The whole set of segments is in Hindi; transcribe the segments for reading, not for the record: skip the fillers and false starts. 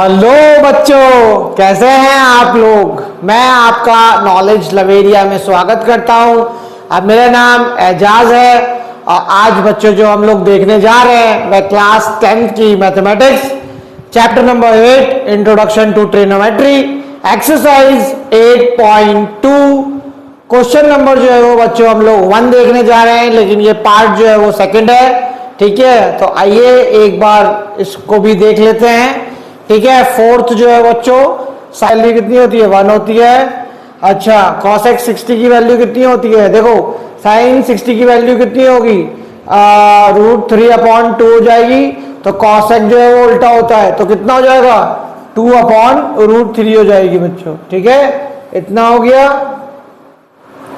हेलो बच्चों, कैसे हैं आप लोग। मैं आपका नॉलेज लवेरिया में स्वागत करता हूं। अब मेरा नाम एजाज है और आज बच्चों जो हम लोग देखने जा रहे हैं वह क्लास 10th की mathematics chapter number 8 introduction to trigonometry exercise 8.2 question number जो है वो बच्चों हम लोग 1 देखने जा रहे हैं, लेकिन ये पार्ट जो है वो सेकंड है। ठीक है, तो आइए एक बार इसको भी देख लेते हैं। ठीक है, फोर्थ जो है बच्चों साइन वैल्यू कितनी होती है, 1 होती है। अच्छा, cos x 60 की वैल्यू कितनी होती है, देखो साइन 60 की वैल्यू कितनी होगी, √3/2 हो जाएगी। तो cos x जो है वो उल्टा होता है तो कितना हो जाएगा, 2/√3 हो जाएगी बच्चों। ठीक है, इतना हो गया।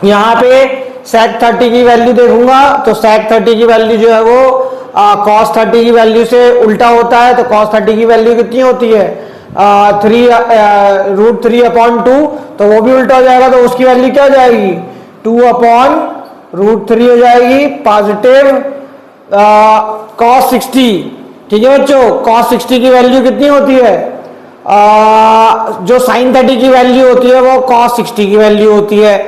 यहाँ पे sec 30 की वैल्यू देखूंगा तो sec 30 की वैल्यू जो है वो cos 30 की वैल्यू से उल्टा होता है। तो cos 30 की वैल्यू कितनी होती है, √3/2, तो वो भी उल्टा हो जाएगा तो उसकी वैल्यू क्या हो जाएगी, 2/√3 हो जाएगी पॉजिटिव cos 60। ठीक है बच्चों, cos 60 की वैल्यू कितनी होती है, जो sin 30 की वैल्यू होती है वो cos 60 की वैल्यू होती है।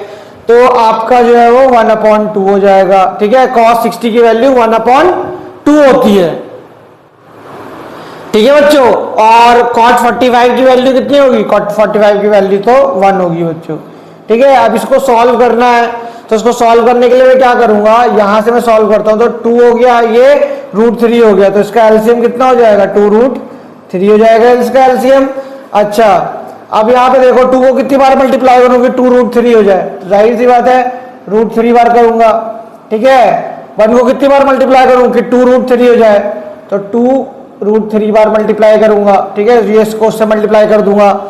तो आपका जो है वो 1/2 हो जाएगा। ठीक है, cos 60 की वैल्यू 1/2 होती है। ठीक है बच्चों, और cot 45 की वैल्यू कितनी होगी, cot 45 की वैल्यू तो 1 होगी बच्चों। ठीक है, अब इसको सॉल्व करना है तो इसको सॉल्व करने के लिए मैं क्या करूंगा, यहां से मैं सॉल्व करता हूं तो 2 हो गया, ये √3 हो गया, तो इसका एलसीएम कितना हो जाएगा, 2√3 हो जाएगा इसका एलसीएम। अच्छा, अब यहाँ पे देखो 2 को कितनी बार मल्टीप्लाई करूंगी, 2√3 हो जाए, जाहिर सी बात है √3 बार करूंगा। ठीक है, 1 को कितनी बार मल्टीप्लाई करूं कि 2√3 हो जाए, तो 2√3 बार मल्टीप्लाई करूंगा। ठीक है, ये इसको उससे मल्टीप्लाई कर दूंगा।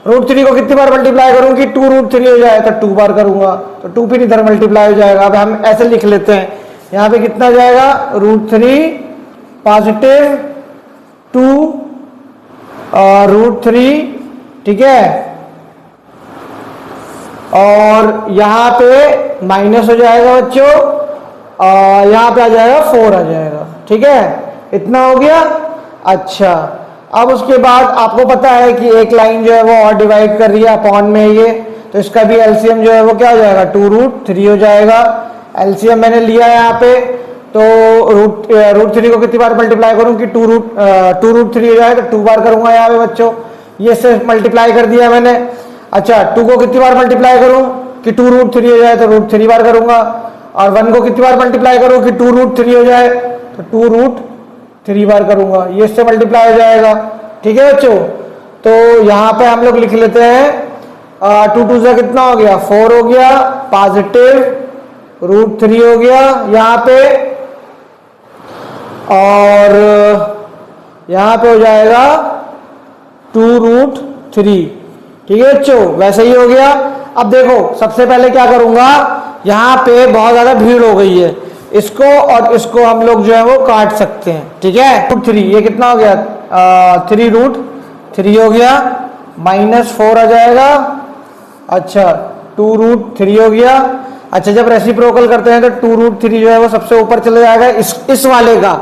√3 को कितनी बार मल्टीप्लाई करूं कि 2√3 हो जाए, तो 2 बार करूंगा, तो 2 फिर इधर मल्टीप्लाई हो जाएगा। अब हम ऐसे लिख लेते हैं, यहाँ पे कितना जाएगा, √3 पॉजिटिव 2 √3। ठीक है, और यहाँ पे माइनस हो जाएगा बच्चों, यहाँ पे आ जाएगा 4 आ जाएगा। ठीक है, इतना हो गया। अच्छा, अब उसके बाद आपको पता है कि एक लाइन जो है वो और डिवाइड कर रही है अपॉन में ये, तो इसका भी एलसीएम जो है वो क्या हो जाएगा, 2√3 हो जाएगा। एलसीएम मैंने लिया है यहाँ पे, तो √3 को कितनी बार मल्टीप्लाई करूँ कि 2√3 हो जाए, तो 2 बार करूंगा यहाँ पे बच्चों, ये से मल्टीप्लाई कर दिया मैंने। अच्छा, 2 को कितनी बार मल्टीप्लाई करूं कि 2√3 हो जाए, तो √3 बार करूंगा। और 1 को कितनी बार मल्टीप्लाई करूं कि 2√3 हो जाए, तो 2√3 बार करूंगा, ये इससे मल्टीप्लाई हो जाएगा। ठीक है बच्चों, तो यहाँ पे हम लोग लिख लेते हैं 2 2 से कितना हो गया, 4 हो गया, पॉजिटिव √3 हो गया यहाँ पे, और यहाँ पे हो जाएगा 2√3। ठीक है बच्चों, वैसे ही हो गया। अब देखो सबसे पहले क्या करूंगा, यहाँ पे बहुत ज्यादा भीड़ हो गई है, इसको और इसको हम लोग जो है वो काट सकते हैं। ठीक है, √3 ये कितना हो गया, 3√3 हो गया, -4 आ जाएगा। अच्छा, 2√3 हो गया। अच्छा, जब रेसिप्रोकल करते हैं तो 2√3 जो है वो सबसे ऊपर चले जाएगा इस वाले का,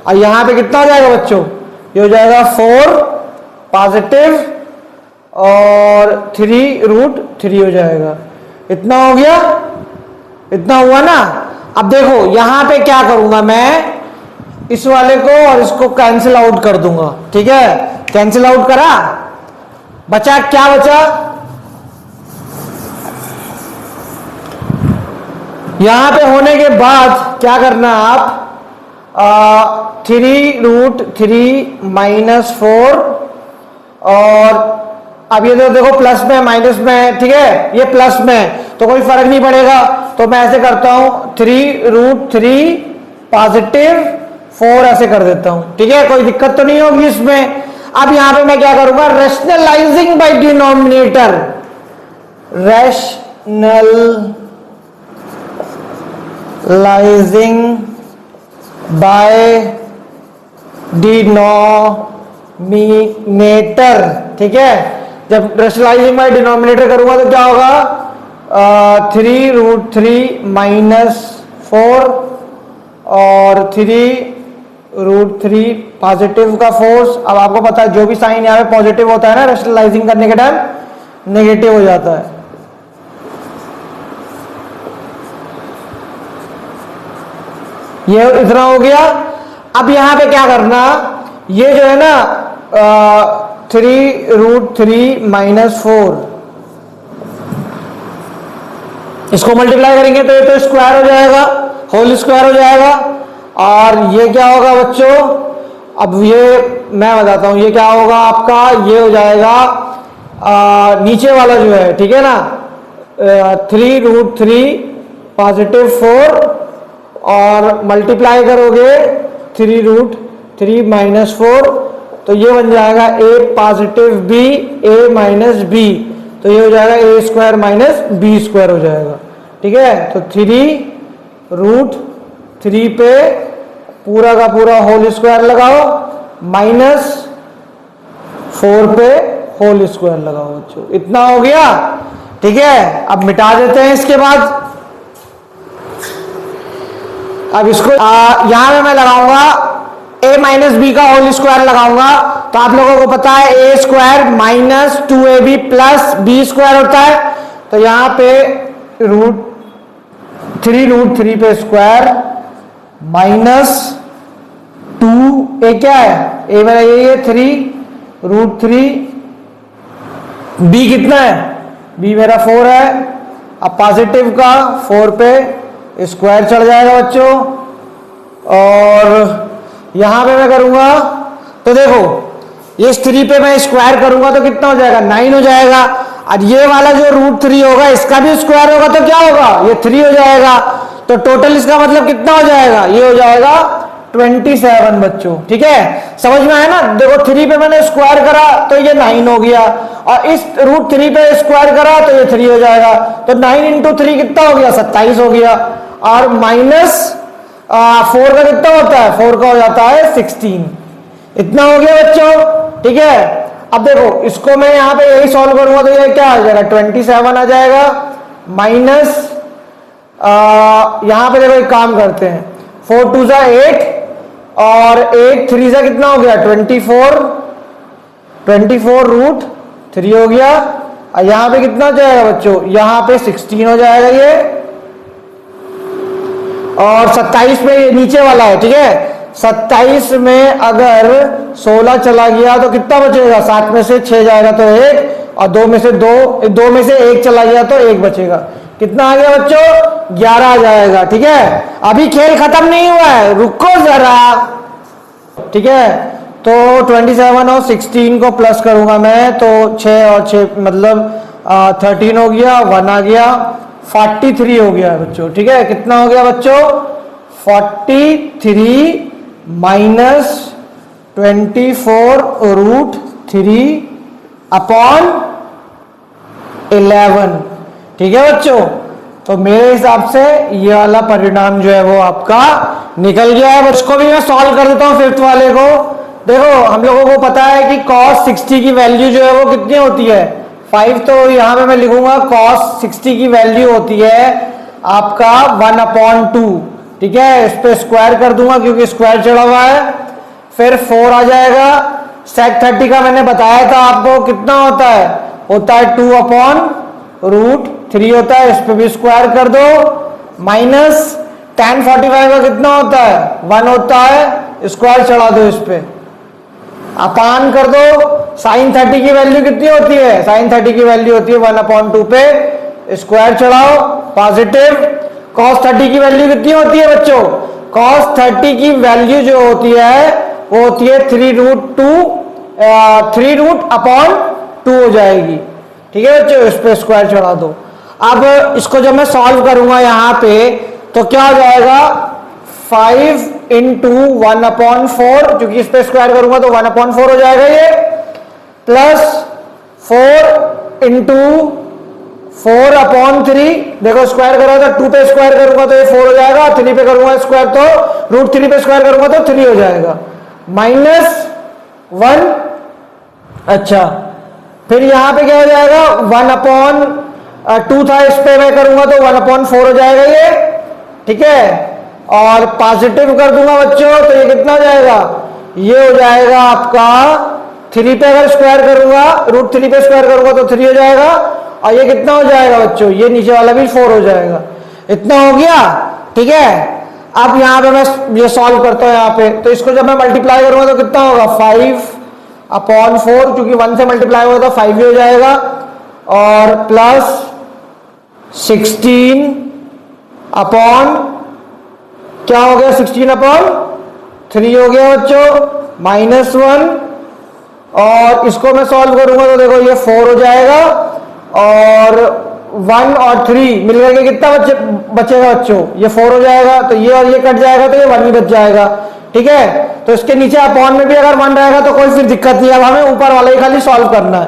और यहाँ पे कितना हो जाएगा बच्चों, ये हो जाएगा 4 पॉजिटिव और 3√3 हो जाएगा। इतना हो गया, इतना हुआ ना। अब देखो यहां पे क्या करूंगा मैं, इस वाले को और इसको कैंसिल आउट कर दूंगा। ठीक है, कैंसिल आउट करा, बचा क्या बचा, यहां पे होने के बाद क्या करना आप, 3√3 -4, और अब ये तो देखो प्लस में माइनस में है। ठीक है, ये प्लस में है तो कोई फर्क नहीं पड़ेगा, तो मैं ऐसे करता हूं 3√3 पॉजिटिव 4 ऐसे कर देता हूं। ठीक है, कोई दिक्कत तो नहीं होगी इसमें। अब यहां पे मैं क्या करूंगा, rationalising by denominator, rationalising by denominator. ठीक है, जब रैशनलाइजिंग बाय डिनोमिनेटर करूंगा तो क्या होगा, 3√3 -4 और 3 √3 पॉजिटिव का फोर्स। अब आपको पता है जो भी साइन यहाँ पे पॉजिटिव होता है ना रैशनलाइजिंग करने के टाइम नेगेटिव हो जाता है। ये इतना हो गया। अब यहां पे क्या करना, ये जो है ना 3√3 - 4 इसको मल्टीप्लाई करेंगे तो ये तो स्क्वायर हो जाएगा, होल स्क्वायर हो जाएगा। और ये क्या होगा बच्चों, अब ये मैं बताता हूं ये क्या होगा आपका, ये हो जाएगा नीचे वाला जो है, ठीक है ना, 3√3 +4 और मल्टीप्लाई करोगे 3√3 - 4 तो ये बन जाएगा a+b a - b, तो ये हो जाएगा a² - b² हो जाएगा। ठीक है, तो 3√3 पे पूरा का पूरा होल स्क्वायर लगाओ -4 पे होल स्क्वायर लगाओ बच्चों। इतना हो गया। ठीक है, अब मिटा देते हैं इसके बाद। अब इसको यहां पे मैं लगाऊंगा a - b का होल स्क्वायर लगाऊंगा, तो आप लोगों को पता है a² - 2ab + b² होता है। तो यहां पे 3√3 पे स्क्वायर -2 a क्या है, a मेरा यही है 3√3, b कितना है, b मेरा 4 है। अब पॉजिटिव का 4 पे स्क्वायर चढ़ जाएगा बच्चों, और यहां पे मैं करूंगा तो देखो ये 3 पे मैं स्क्वायर करूंगा तो कितना हो जाएगा, 9 हो जाएगा। और ये वाला जो √3 होगा इसका भी स्क्वायर होगा तो क्या होगा, ये 3 हो जाएगा। तो टोटल इसका मतलब कितना हो जाएगा, ये हो जाएगा 27 बच्चों। ठीक है, समझ में आया ना। देखो 3 पे मैंने स्क्वायर करा तो ये 9 हो गया, और इस √3 पे स्क्वायर करा तो ये 3 हो जाएगा। तो 9 × 3 कितना हो गया, 27 हो गया। और -4 का कितना होता है, 4 का हो जाता है 16। इतना हो गया बच्चों। ठीक है, अब देखो इसको मैं यहां पे यही सॉल्व करूंगा तो ये क्या आ जाएगा, 27 आ जाएगा। माइनस यहां पे देखो एक काम करते हैं, 4 × 2 = 8 और 8 × 3 = कितना हो गया, 24 √3 हो गया। और यहां पे कितना हो जाएगा बच्चों, यहां पे 16 हो जाएगा ये, और 27 में ये नीचे वाला है। ठीक है, 27 में अगर 16 चला गया तो कितना बचेगा, 7 में से 6 जाएगा तो 1, और 2 में से 1 चला गया तो 1 बचेगा। कितना आ गया बच्चों, 11 आ जाएगा। ठीक है, अभी खेल खत्म नहीं हुआ है, रुको जरा। ठीक है, तो 27 और 16 को प्लस करूंगा मैं तो 6 और 6 मतलब 13 हो गया, 1 आ गया, 43 हो गया बच्चों। ठीक है, कितना हो गया बच्चों, 43 - 24√3 अपॉन 11। ठीक है बच्चों, तो मेरे हिसाब से ये वाला परिणाम जो है वो आपका निकल गया है। उसको भी मैं सॉल्व कर देता हूं 5th वाले को। देखो हम लोगों को पता है कि cos 60 की वैल्यू जो है वो कितनी होती है, 5। तो यहां पे मैं लिखूंगा cos 60 की वैल्यू होती है आपका 1/2। ठीक है, इस पे स्क्वायर कर दूंगा क्योंकि स्क्वायर चढ़ा हुआ है। फिर 4 आ जाएगा। sec 30 का मैंने बताया था आपको कितना होता है 2/√3 होता है, इस पे भी स्क्वायर कर दो। माइनस tan 45 का कितना होता है, 1 होता है, स्क्वायर चढ़ा दो इस पे, अपान कर दो। sin 30 की वैल्यू कितनी होती है, sin 30 की वैल्यू होती है 1/2 पे, स्क्वायर चढ़ाओ पॉजिटिव। cos 30 की वैल्यू कितनी होती है बच्चों, cos 30 की वैल्यू जो होती है वो होती है 3√2 हो जाएगी। ठीक है बच्चों, इस पे स्क्वायर चढ़ा दो। अब इसको जब मैं सॉल्व करूंगा यहां पे तो क्या हो जाएगा, 5 × 1/4, क्योंकि इस पे स्क्वायर करूंगा तो 1/4 हो जाएगा ये, प्लस 4 × 4/3। देखो स्क्वायर करो तो 2 पे स्क्वायर करूंगा तो ये 4 हो जाएगा, 3 पे करूंगा स्क्वायर तो √3 पे स्क्वायर करूंगा तो 3 हो जाएगा, -1। अच्छा, फिर यहां पे क्या हो जाएगा, 1/2 था, इस पे मैं करूंगा तो 1/4 हो जाएगा ये। ठीक है, और पॉजिटिव कर दूंगा बच्चों तो ये कितना हो जाएगा, ये हो जाएगा आपका 3 पे अगर स्क्वायर करूंगा, √3 पे स्क्वायर करूंगा तो 3 हो जाएगा, और ये कितना हो जाएगा बच्चों, ये नीचे वाला भी 4 हो जाएगा। इतना हो गया, ठीक है। अब यहां पे मैं ये सॉल्व करता हूं यहां पे, तो इसको जब मैं मल्टीप्लाई करूंगा तो कितना होगा 5/4, क्योंकि 1 से मल्टीप्लाई होगा तो 5 ही हो जाएगा, और प्लस 16 अपॉन क्या हो गया, 16/3 हो गया बच्चों, -1, और इसको मैं सॉल्व करूंगा तो देखो ये 4 हो जाएगा, और 1 और 3 मिलकर के कितना बचेगा बच्चों, ये 4 हो जाएगा, तो ये और ये कट जाएगा तो ये 1 ही बच जाएगा, ठीक है। तो इसके नीचे अपॉन में भी अगर 1 रहेगा तो कोई फिर दिक्कत नहीं है, अब हमें ऊपर वाला ही खाली सॉल्व करना है,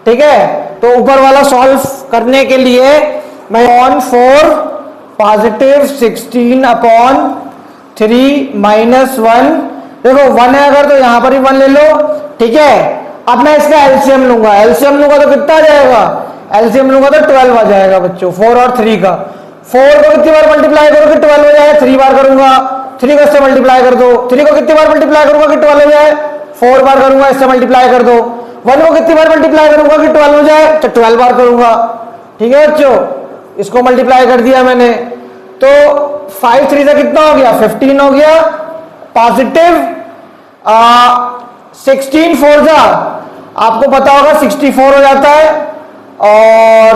ठीक है। तो ऊपर वाला सॉल्व करने के लिए मैं ऑन 4 पॉजिटिव 16/3 -1, देखो 1 है अगर तो यहां पर ही 1 ले लो, ठीक है। अब मैं इसका एलसीएम लूंगा, एलसीएम लूंगा तो कितना आ जाएगा, एलसीएम लूंगा तो 12 आ जाएगा बच्चों, 4 और 3 का। 4 को कितनी बार मल्टीप्लाई करोगे 12 हो जाए, 3 बार करूंगा, 3 को इससे मल्टीप्लाई कर दो, 3 को कितनी बार मल्टीप्लाई करूंगा कि 12 हो जाए, 4 बार करूंगा, इससे मल्टीप्लाई कर दो। 1 को कितनी बार मल्टीप्लाई करूंगा कि 12 हो जाए, तो 12 बार करूंगा, ठीक है बच्चों। इसको मल्टीप्लाई कर दिया मैंने, तो 5 3 से कितना हो गया 15 हो गया, पॉजिटिव 16 4 जा आपको पता होगा 64 हो जाता है, और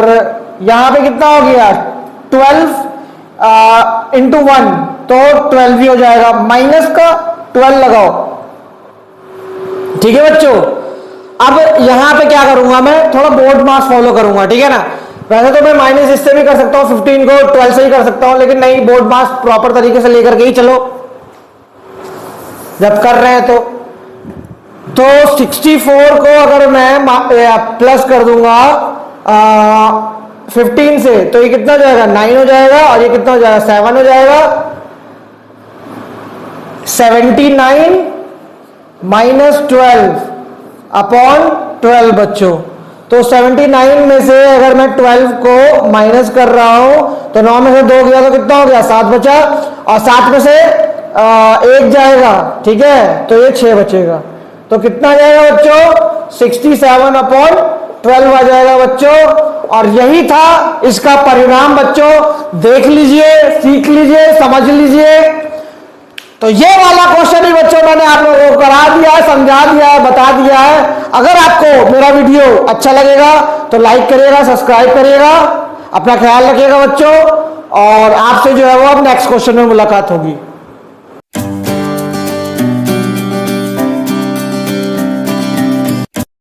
यहां पे कितना हो गया 12 × 1 तो 12 ही हो जाएगा, माइनस का 12 लगाओ, ठीक है बच्चों। अब यहां पे क्या करूंगा मैं, थोड़ा बोर्ड मास फॉलो करूंगा, ठीक है ना। वैसे तो मैं माइनस इससे भी कर सकता हूं, 15 को 12 से ही कर सकता हूं, लेकिन नहीं, बोर्ड मास प्रॉपर तरीके से लेकर के ही चलो जब कर रहे हैं तो 64 को अगर मैं प्लस कर दूंगा 15 से तो ये कितना हो जाएगा 9 हो जाएगा, और ये कितना हो जाएगा 7 हो जाएगा, 79 -12/12 बच्चों। तो 79 में से अगर मैं 12 को माइनस कर रहा हूं तो 9 में से 2 गया तो कितना हो गया 7 बचा, और 7 में से 1 जाएगा, ठीक है, तो ये 6 बचेगा। तो कितना जाएगा बच्चों 67/12 आ जाएगा बच्चों, और यही था इसका परिणाम बच्चों। देख लीजिए, सीख लीजिए, समझ लीजिए। तो ये वाला क्वेश्चन ही बच्चों मैंने आप लोगों को करा दिया है, समझा दिया है, बता दिया है। अगर आपको मेरा वीडियो अच्छा लगेगा तो लाइक करिएगा, सब्सक्राइब करिएगा, अपना ख्याल रखिएगा बच्चों, और आपसे जो है वो अब नेक्स्ट क्वेश्चन में मुलाकात होगी।